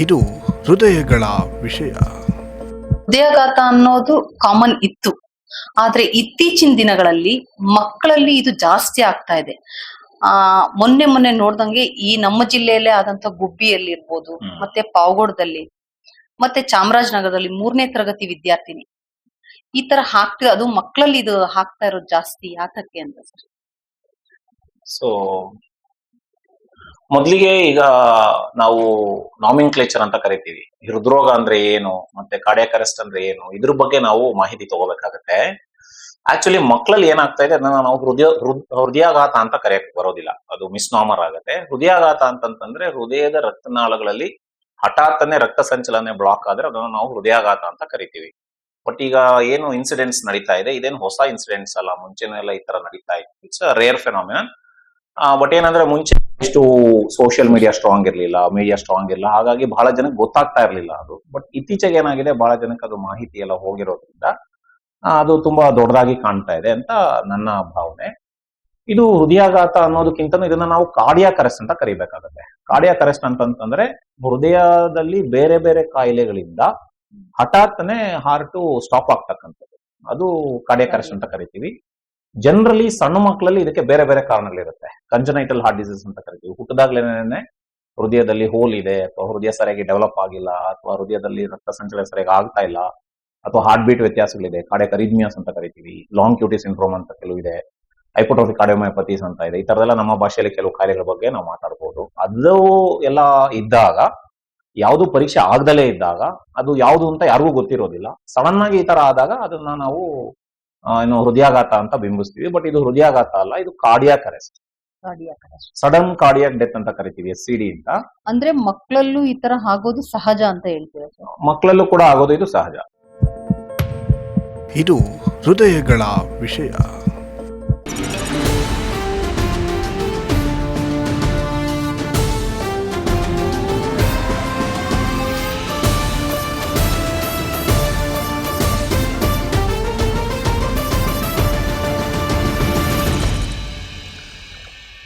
ಇದು ಹೃದಯಗಳ ವಿಷಯ. ಹೃದಯಾಘಾತ ಅನ್ನೋದು ಕಾಮನ್ ಇತ್ತು, ಆದ್ರೆ ಇತ್ತೀಚಿನ ದಿನಗಳಲ್ಲಿ ಮಕ್ಕಳಲ್ಲಿ ಇದು ಜಾಸ್ತಿ ಆಗ್ತಾ ಇದೆ. ಮೊನ್ನೆ ನೋಡ್ದಂಗೆ ಈ ನಮ್ಮ ಜಿಲ್ಲೆಯಲ್ಲೇ ಆದಂತ ಗುಬ್ಬಿಯಲ್ಲಿ ಇರ್ಬೋದು, ಮತ್ತೆ ಪಾವಗಡದಲ್ಲಿ, ಮತ್ತೆ ಚಾಮರಾಜನಗರದಲ್ಲಿ 3ನೇ ತರಗತಿ ವಿದ್ಯಾರ್ಥಿನಿ ಈ ತರ ಅದು ಮಕ್ಕಳಲ್ಲಿ ಇದು ಹಾಕ್ತಾ ಇರೋದು ಜಾಸ್ತಿ. ಯಾತಕ್ಕೆ ಅಂತ ಸರ್? ಸೊ ಮೊದಲಿಗೆ ಈಗ ನಾವು ನಾಮಿನ್ಕ್ಲೇಚರ್ ಅಂತ ಕರಿತೀವಿ. ಹೃದ್ರೋಗ ಅಂದ್ರೆ ಏನು, ಮತ್ತೆ ಕಾರ್ಡಿಯಾಕ್ ಅರೆಸ್ಟ್ ಅಂದ್ರೆ ಏನು, ಇದ್ರ ಬಗ್ಗೆ ನಾವು ಮಾಹಿತಿ ತಗೋಬೇಕಾಗತ್ತೆ. ಆಕ್ಚುಲಿ ಮಕ್ಕಳಲ್ಲಿ ಏನಾಗ್ತಾ ಇದೆ ಅದನ್ನ ನಾವು ಹೃದಯಾಘಾತ ಅಂತ ಕರೆಯಕ್ ಬರೋದಿಲ್ಲ, ಅದು ಮಿಸ್ನಾಮರ್ ಆಗುತ್ತೆ. ಹೃದಯಾಘಾತ ಅಂತಂತಂದ್ರೆ ಹೃದಯದ ರಕ್ತನಾಳಗಳಲ್ಲಿ ಹಠಾತ್ತನೆ ರಕ್ತ ಸಂಚಲನೆ ಬ್ಲಾಕ್ ಆದ್ರೆ ಅದನ್ನ ನಾವು ಹೃದಯಾಘಾತ ಅಂತ ಕರಿತೀವಿ. ಬಟ್ ಈಗ ಏನು ಇನ್ಸಿಡೆಂಟ್ಸ್ ನಡೀತಾ ಇದೆ ಇದೇನು ಹೊಸ ಇನ್ಸಿಡೆಂಟ್ಸ್ ಅಲ್ಲ, ಮುಂಚೆನೆಲ್ಲ ಈ ತರ ನಡೀತಾ ಇತ್ತು. It's a rare phenomenon. But ಏನಂದ್ರೆ ಮುಂಚೆ ಇಷ್ಟು ಸೋಷಿಯಲ್ ಮೀಡಿಯಾ ಸ್ಟ್ರಾಂಗ್ ಇರ್ಲಿಲ್ಲ, ಮೀಡಿಯಾ ಸ್ಟ್ರಾಂಗ್ ಇರಲಿಲ್ಲ, ಹಾಗಾಗಿ ಬಹಳ ಜನಕ್ಕೆ ಗೊತ್ತಾಗ್ತಾ ಇರ್ಲಿಲ್ಲ ಅದು. ಬಟ್ ಇತ್ತೀಚೆಗೆ ಏನಾಗಿದೆ, ಬಹಳ ಜನಕ್ಕೆ ಅದು ಮಾಹಿತಿ ಎಲ್ಲ ಹೋಗಿರೋದ್ರಿಂದ ಅದು ತುಂಬಾ ದೊಡ್ಡದಾಗಿ ಕಾಣ್ತಾ ಇದೆ ಅಂತ ನನ್ನ ಭಾವನೆ. ಇದು ಹೃದಯಾಘಾತ ಅನ್ನೋದಕ್ಕಿಂತ ಇದನ್ನ ನಾವು ಕಾರ್ಡಿಯಾಕ್ ಅರೆಸ್ಟ್ ಅಂತ ಕರಿಬೇಕಾಗುತ್ತೆ. ಕಾರ್ಡಿಯಾಕ್ ಅರೆಸ್ಟ್ ಅಂತಂದ್ರೆ ಹೃದಯದಲ್ಲಿ ಬೇರೆ ಬೇರೆ ಕಾಯಿಲೆಗಳಿಂದ ಹಠಾತ್ತನೆ ಹಾರ್ಟ್ ಸ್ಟಾಪ್ ಆಗ್ತಕ್ಕಂಥದ್ದು, ಅದು ಕಾರ್ಡಿಯಾಕ್ ಅರೆಸ್ಟ್ ಅಂತ ಕರಿತೀವಿ. ಜನರಲಿ ಸಣ್ಣ ಮಕ್ಕಳಲ್ಲಿ ಇದಕ್ಕೆ ಬೇರೆ ಬೇರೆ ಕಾರಣಗಳಿರುತ್ತೆ. ಕಂಜನೈಟಲ್ ಹಾರ್ಟ್ ಡಿಸೀಸ್ ಅಂತ ಕರಿತೀವಿ. ಹುಟ್ಟದಾಗ್ಲೇನೆ ಹೃದಯದಲ್ಲಿ ಹೋಲ್ ಇದೆ, ಅಥವಾ ಹೃದಯ ಸರಿಯಾಗಿ ಡೆವಲಪ್ ಆಗಿಲ್ಲ, ಅಥವಾ ಹೃದಯದಲ್ಲಿ ರಕ್ತ ಸಂಚಲನ ಸರಿಯಾಗಿ ಆಗ್ತಾ ಇಲ್ಲ, ಅಥವಾ ಹಾರ್ಟ್ ಬೀಟ್ ವ್ಯತ್ಯಾಸಗಳಿದೆ, ಕಾರ್ಡಿಯಾಕ್ ಅರಿಥ್ಮಿಯಾಸ್ ಅಂತ ಕರಿತೀವಿ. ಲಾಂಗ್ ಕ್ಯೂಟಿ ಸಿಂಡ್ರೋಮ್ ಅಂತ ಕೆಲವು ಇದೆ, ಹೈಪೋಟ್ರೋಫಿಕ್ ಕಾರ್ಡಿಯೋಮಯೋಪತೀಸ್ ಅಂತ ಇದೆ. ಈ ತರದೆಲ್ಲ ನಮ್ಮ ಭಾಷೆಯಲ್ಲಿ ಕೆಲವು ಕಾಯಿಲೆಗಳ ಬಗ್ಗೆ ನಾವು ಮಾತಾಡಬಹುದು. ಅದು ಎಲ್ಲ ಇದ್ದಾಗ, ಯಾವುದು ಪರೀಕ್ಷೆ ಆಗದಲೇ ಇದ್ದಾಗ, ಅದು ಯಾವುದು ಅಂತ ಯಾರಿಗೂ ಗೊತ್ತಿರೋದಿಲ್ಲ. ಸಡನ್ ಆಗಿ ಈ ತರ ಆದಾಗ ಅದನ್ನ ನಾವು ಏನು ಹೃದಯಾಘಾತ ಅಂತ ಬಿಂಬಿಸ್ತೀವಿ. ಬಟ್ ಇದು ಹೃದಯಾಘಾತ ಅಲ್ಲ, ಇದು cardiac arrest, sudden cardiac death ಅಂತ ಕರಿತೀವಿ, SCD ಅಂತ. ಅಂದ್ರೆ ಮಕ್ಕಳಲ್ಲೂ ಈ ತರ ಆಗೋದು ಸಹಜ ಅಂತ ಹೇಳ್ತೀರಾ? ಮಕ್ಕಳಲ್ಲೂ ಕೂಡ ಆಗೋದು ಇದು ಸಹಜ. ಇದು ಹೃದಯಗಳ ವಿಷಯ.